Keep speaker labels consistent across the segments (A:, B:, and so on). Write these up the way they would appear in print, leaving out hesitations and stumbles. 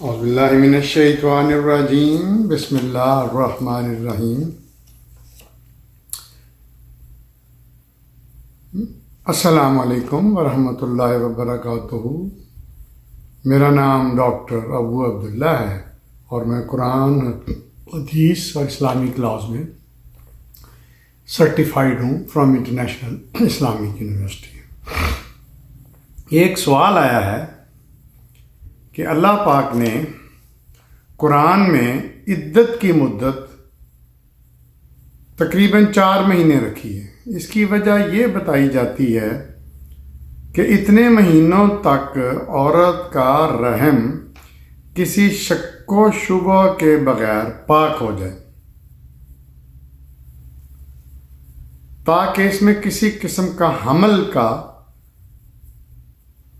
A: اعوذ باللہ من الشیطان الرجیم بسم اللہ الرحمن الرحیم۔ السلام علیکم ورحمۃ اللہ وبرکاتہ۔ میرا نام ڈاکٹر ابو عبداللہ ہے اور میں قرآن، حدیث اور اسلامک لاز میں سرٹیفائیڈ ہوں فرام انٹرنیشنل اسلامک یونیورسٹی۔ ایک سوال آیا ہے کہ اللہ پاک نے قرآن میں عدت کی مدت تقریباً 4 مہینے رکھی ہے۔ اس کی وجہ یہ بتائی جاتی ہے کہ اتنے مہینوں تک عورت کا رحم کسی شک و شبہ کے بغیر پاک ہو جائے تاکہ اس میں کسی قسم کا حمل کا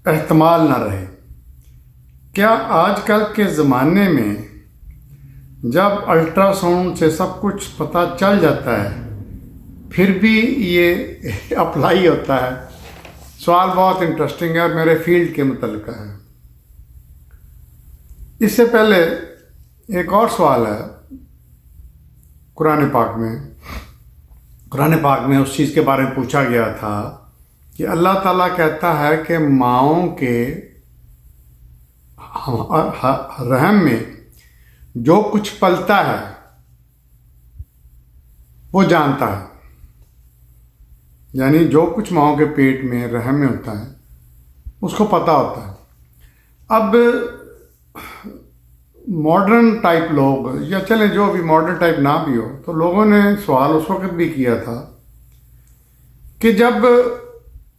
A: احتمال نہ رہے۔ کیا آج کل کے زمانے میں جب الٹرا ساؤنڈ سے سب کچھ پتہ چل جاتا ہے پھر بھی یہ اپلائی ہوتا ہے؟ سوال بہت انٹرسٹنگ ہے اور میرے فیلڈ کے متعلق ہے۔ اس سے پہلے ایک اور سوال ہے قرآن پاک میں اس چیز کے بارے میں پوچھا گیا تھا کہ اللہ تعالیٰ کہتا ہے کہ ماؤں کے رحم میں جو کچھ پلتا ہے وہ جانتا ہے، یعنی جو کچھ ماؤں کے پیٹ میں رحم میں ہوتا ہے اس کو پتہ ہوتا ہے۔ اب ماڈرن ٹائپ لوگ، یا چلیں جو بھی ماڈرن ٹائپ نہ بھی ہو، تو لوگوں نے سوال اس وقت بھی کیا تھا کہ جب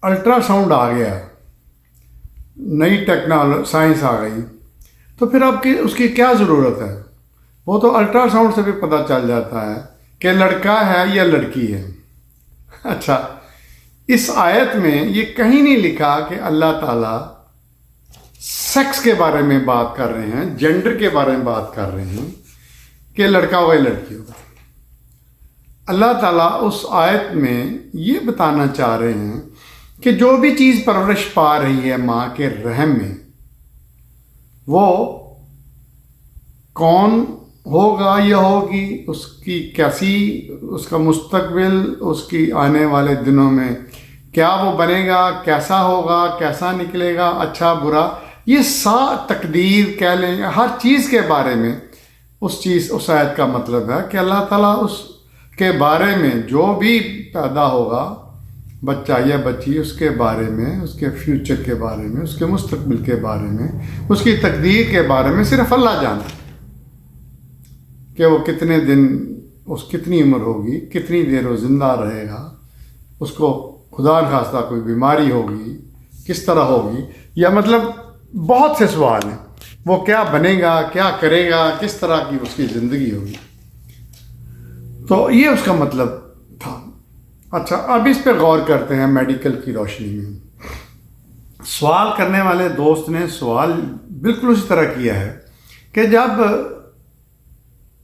A: الٹرا ساؤنڈ آ گیا، نئی ٹیکنالوجی سائنس آ گئی، تو پھر اب اس کی کیا ضرورت ہے؟ وہ تو الٹرا ساؤنڈ سے بھی پتہ چل جاتا ہے کہ لڑکا ہے یا لڑکی ہے۔ اچھا، اس آیت میں یہ کہیں نہیں لکھا کہ اللہ تعالیٰ سیکس کے بارے میں بات کر رہے ہیں، جینڈر کے بارے میں بات کر رہے ہیں کہ لڑکا ہوگا یا لڑکی ہوگا۔ اللہ تعالیٰ اس آیت میں یہ بتانا چاہ رہے ہیں کہ جو بھی چیز پرورش پا رہی ہے ماں کے رحم میں، وہ کون ہوگا یا ہوگی، اس کی کیسی، اس کا مستقبل، اس کی آنے والے دنوں میں کیا وہ بنے گا، کیسا ہوگا، کیسا نکلے گا، اچھا برا، یہ تقدیر کہہ لیں، ہر چیز کے بارے میں اس آیت کا مطلب ہے کہ اللہ تعالیٰ اس کے بارے میں جو بھی پیدا ہوگا، بچہ یا بچی، اس کے بارے میں، اس کے فیوچر کے بارے میں، اس کے مستقبل کے بارے میں، اس کی تقدیر کے بارے میں صرف اللہ جانتا کہ وہ کتنے دن، اس کتنی عمر ہوگی، کتنی دیر وہ زندہ رہے گا، اس کو خدا نخواستہ کوئی بیماری ہوگی، کس طرح ہوگی، یا مطلب بہت سے سوال ہیں، وہ کیا بنے گا، کیا کرے گا، کس طرح کی اس کی زندگی ہوگی۔ تو یہ اس کا مطلب تھا۔ اچھا، اب اس پہ غور کرتے ہیں میڈیکل کی روشنی میں۔ سوال کرنے والے دوست نے سوال بالکل اسی طرح کیا ہے کہ جب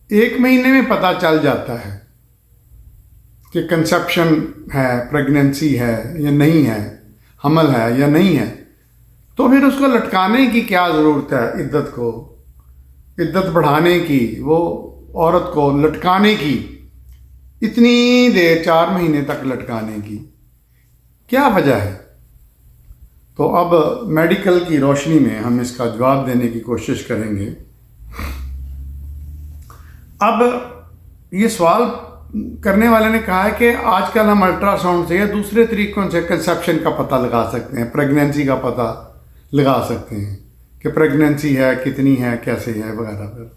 A: 1 مہینے میں پتہ چل جاتا ہے کہ کنسیپشن ہے، پریگننسی ہے یا نہیں ہے، حمل ہے یا نہیں ہے، تو پھر اس کو لٹکانے کی کیا ضرورت ہے؟ عدت بڑھانے کی، وہ عورت کو لٹکانے کی، اتنی دیر 4 مہینے تک لٹکانے کی کیا وجہ ہے؟ تو اب میڈیکل کی روشنی میں ہم اس کا جواب دینے کی کوشش کریں گے۔ اب یہ سوال کرنے والے نے کہا ہے کہ آج کل ہم الٹرا ساؤنڈ سے یا دوسرے طریقوں سے کنسیپشن کا پتہ لگا سکتے ہیں، پریگننسی کا پتہ لگا سکتے ہیں کہ پریگننسی ہے، کتنی ہے، کیسے ہے، وغیرہ وغیرہ۔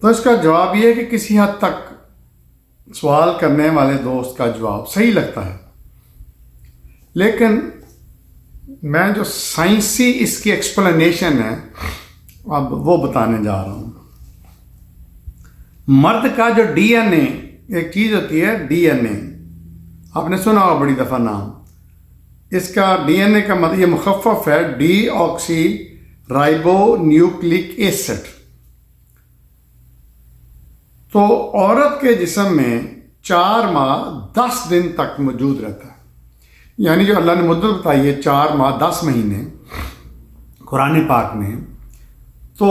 A: تو اس کا جواب یہ ہے کہ کسی حد تک سوال کرنے والے دوست کا جواب صحیح لگتا ہے، لیکن میں جو سائنسی اس کی ایکسپلینیشن ہے اب وہ بتانے جا رہا ہوں۔ مرد کا جو ڈی این اے، ایک چیز ہوتی ہے ڈی این اے، آپ نے سنا ہوگا بڑی دفعہ نام اس کا۔ ڈی این اے کا مطلب یہ مخفف ہے ڈی آکسی رائبو نیوکلک ایسڈ۔ تو عورت کے جسم میں 4 ماہ 10 دن تک موجود رہتا ہے، یعنی جو اللہ نے مدت بتائی ہے 4 ماہ 10 مہینے، قرآن پاک میں، تو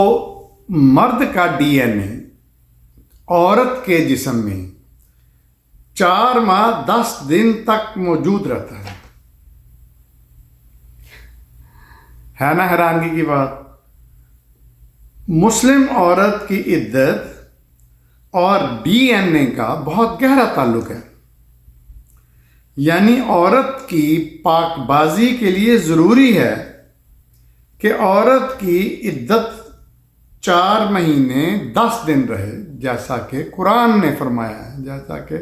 A: مرد کا ڈی این اے عورت کے جسم میں 4 ماہ 10 دن تک موجود رہتا ہے نا حیرانگی کی بات؟ مسلم عورت کی عدت اور ڈی این اے کا بہت گہرا تعلق ہے. یعنی عورت کی پاک بازی کے لیے ضروری ہے کہ عورت کی عدت 4 مہینے 10 دن رہے، جیسا کہ قرآن نے فرمایا ہے، جیسا کہ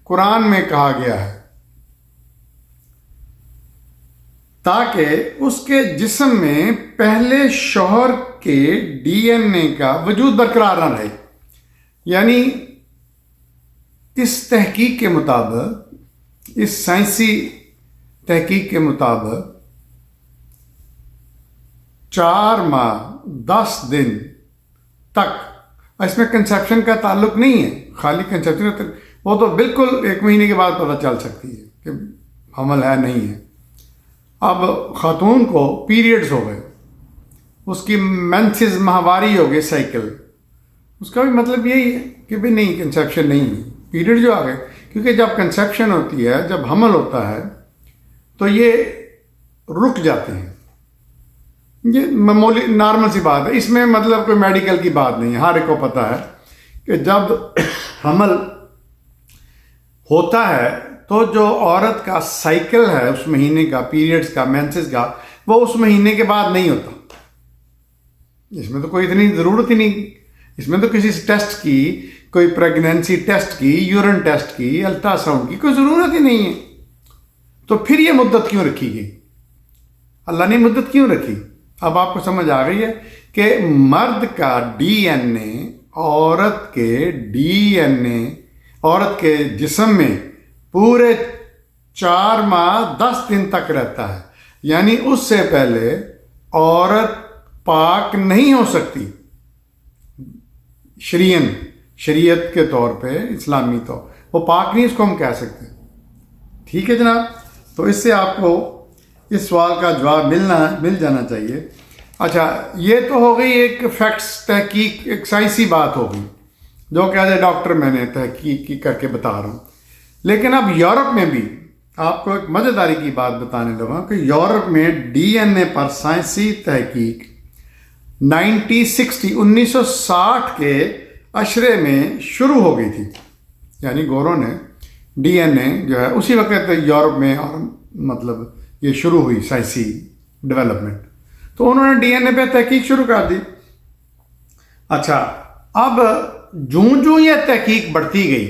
A: قرآن میں کہا گیا ہے، تاکہ اس کے جسم میں پہلے شوہر کے ڈی این اے کا وجود برقرار نہ رہے. یعنی اس تحقیق کے مطابق، اس سائنسی تحقیق کے مطابق 4 ماہ 10 دن تک، اس میں کنسیپشن کا تعلق نہیں ہے، خالی کنسیپشن کا، وہ تو بالکل 1 مہینے کے بعد پتہ چل سکتی ہے کہ حمل ہے نہیں ہے. اب خاتون کو پیریڈز ہو گئے، اس کی مینسز ماہواری ہو گئے، سائیکل، اس کا بھی مطلب یہی ہے کہ بھی نہیں، کنسیپشن نہیں ہے، پیریڈ جو آ گئے. کیونکہ جب کنسیپشن ہوتی ہے، جب حمل ہوتا ہے تو یہ رک جاتے ہیں. یہ معمولی نارمل سی بات ہے، اس میں مطلب کوئی میڈیکل کی بات نہیں ہے. ہر ایک کو پتہ ہے کہ جب حمل ہوتا ہے تو جو عورت کا سائیکل ہے اس مہینے کا، پیریڈز کا، مینسز کا، وہ اس مہینے کے بعد نہیں ہوتا. اس میں تو کوئی اتنی ضرورت ہی نہیں. اس میں تو کسی ٹیسٹ کی، کوئی پریگنینسی ٹیسٹ کی، یورین ٹیسٹ کی، الٹرا ساؤنڈ کی کوئی ضرورت ہی نہیں ہے. تو پھر یہ مدت کیوں رکھی گئی؟ اللہ نے مدت کیوں رکھی؟ اب آپ کو سمجھ آ گئی ہے کہ مرد کا ڈی این اے عورت کے ڈی این اے، عورت کے جسم میں پورے 4 ماہ 10 دن تک رہتا ہے. یعنی اس سے پہلے عورت پاک نہیں ہو سکتی شریعت کے طور پہ، اسلامی طور، وہ پاک نہیں، اس کو ہم کہہ سکتے. ٹھیک ہے جناب، تو اس سے آپ کو اس سوال کا جواب مل جانا چاہیے. اچھا، یہ تو ہو گئی ایک فیکٹس، تحقیق، ایک سائنسی بات ہو گئی جو کہ ایز اے ڈاکٹر میں نے تحقیق کر کے بتا رہا ہوں. لیکن اب یورپ میں بھی آپ کو ایک مزیداری کی بات بتانے لگا کہ یورپ میں ڈی این اے پر سائنسی تحقیق 1960 کے عشرے میں شروع ہو گئی تھی. یعنی گوروں نے ڈی این اے جو ہے اسی وقت یورپ میں، اور مطلب یہ شروع ہوئی سائنسی ڈیولپمنٹ، تو انہوں نے ڈی این اے پہ تحقیق شروع کر دی. اچھا، اب جوں یہ تحقیق بڑھتی گئی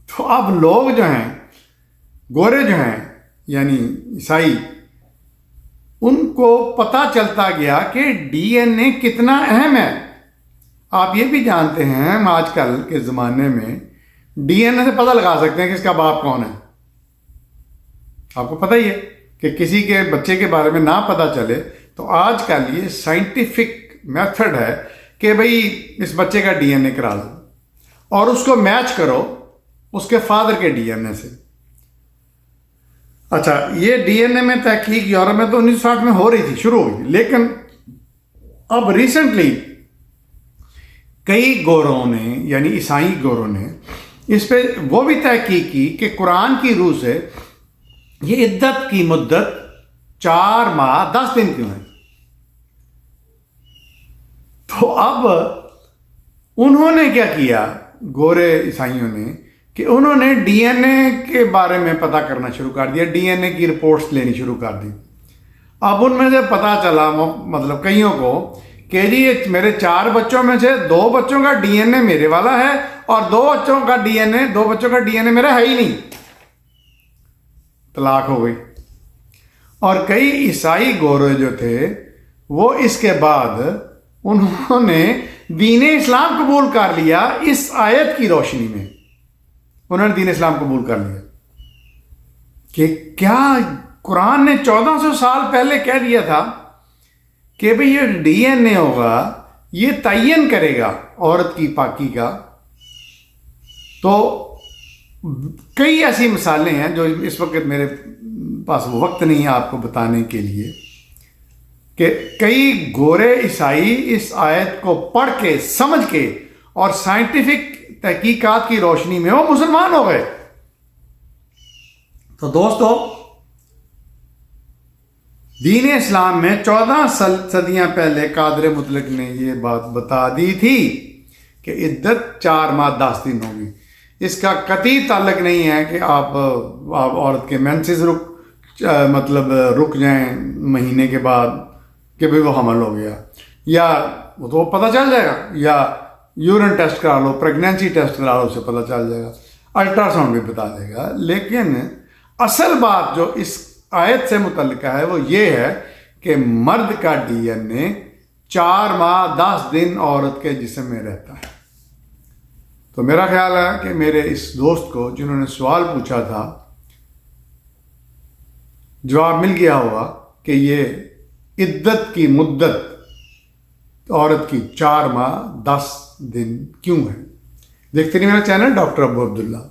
A: تو اب لوگ جو ہیں، گورے جو ہیں، یعنی عیسائی، ان کو پتہ چلتا گیا کہ ڈی این اے کتنا اہم ہے. آپ یہ بھی جانتے ہیں ہم آج کل کے زمانے میں ڈی این اے سے پتہ لگا سکتے ہیں کہ اس کا باپ کون ہے. آپ کو پتہ ہی ہے کہ کسی کے بچے کے بارے میں نہ پتہ چلے تو آج کل یہ سائنٹیفک میتھڈ ہے کہ بھئی اس بچے کا ڈی این اے کرا لو اور اس کو میچ کرو اس کے فادر کے ڈی این اے سے. اچھا، یہ ڈی این اے میں تحقیق یورپ میں تو 1960 میں ہو رہی تھی، شروع ہوئی، لیکن اب ریسنٹلی کئی گوروں نے، یعنی عیسائی گوروں نے اس پہ وہ بھی تحقیق کی کہ قرآن کی روح سے یہ عدت کی مدت 4 ماہ 10 دن کیوں ہے. تو اب انہوں نے کیا کیا، گورے عیسائیوں نے، کہ انہوں نے ڈی این اے کے بارے میں پتہ کرنا شروع کر دیا، ڈی این اے کی رپورٹس لینی شروع کر دی. اب ان میں سے پتہ چلا، مطلب کئیوں کو، کہ جی میرے 4 بچوں میں سے 2 بچوں کا ڈی این اے میرے والا ہے اور 2 بچوں کا ڈی این اے میرا ہے ہی نہیں. طلاق ہو گئی. اور کئی عیسائی گورے جو تھے وہ اس کے بعد انہوں نے دین اسلام قبول کر لیا. اس آیت کی روشنی میں انہوں نے دین اسلام قبول کر لیا کہ کیا قرآن نے 1400 سال پہلے کہہ دیا تھا کہ بھئی یہ ڈی این اے ہوگا، یہ تعین کرے گا عورت کی پاکی کا. تو کئی ایسی مثالیں ہیں جو اس وقت میرے پاس وقت نہیں ہے آپ کو بتانے کے لیے کہ کئی گورے عیسائی اس آیت کو پڑھ کے سمجھ کے اور سائنٹیفک تحقیقات کی روشنی میں وہ مسلمان ہو گئے. تو دوستو، دین اسلام میں 14 صدیاں پہلے قادر مطلق نے یہ بات بتا دی تھی کہ عدت 4 ماہ 10 دن ہوگی. اس کا قطعی تعلق نہیں ہے کہ آپ عورت کے مینسز رک جائیں مہینے کے بعد کہ بھئی وہ حمل ہو گیا، یا وہ تو پتہ چل جائے گا، یا یورین ٹیسٹ کرا لو، پریگنینسی ٹیسٹ کرا لو، اسے پتہ چل جائے گا، الٹرا ساؤنڈ بھی بتا دے گا. لیکن اصل بات جو اس آیت سے متعلقہ ہے وہ یہ ہے کہ مرد کا ڈی این اے 4 ماہ 10 دن عورت کے جسم میں رہتا ہے. تو میرا خیال ہے کہ میرے اس دوست کو جنہوں نے سوال پوچھا تھا جواب مل گیا ہوگا کہ یہ عدت کی مدت عورت کی 4 ماہ 10 دن کیوں ہے. دیکھتے رہیے میرا چینل ڈاکٹر ابو عبداللہ.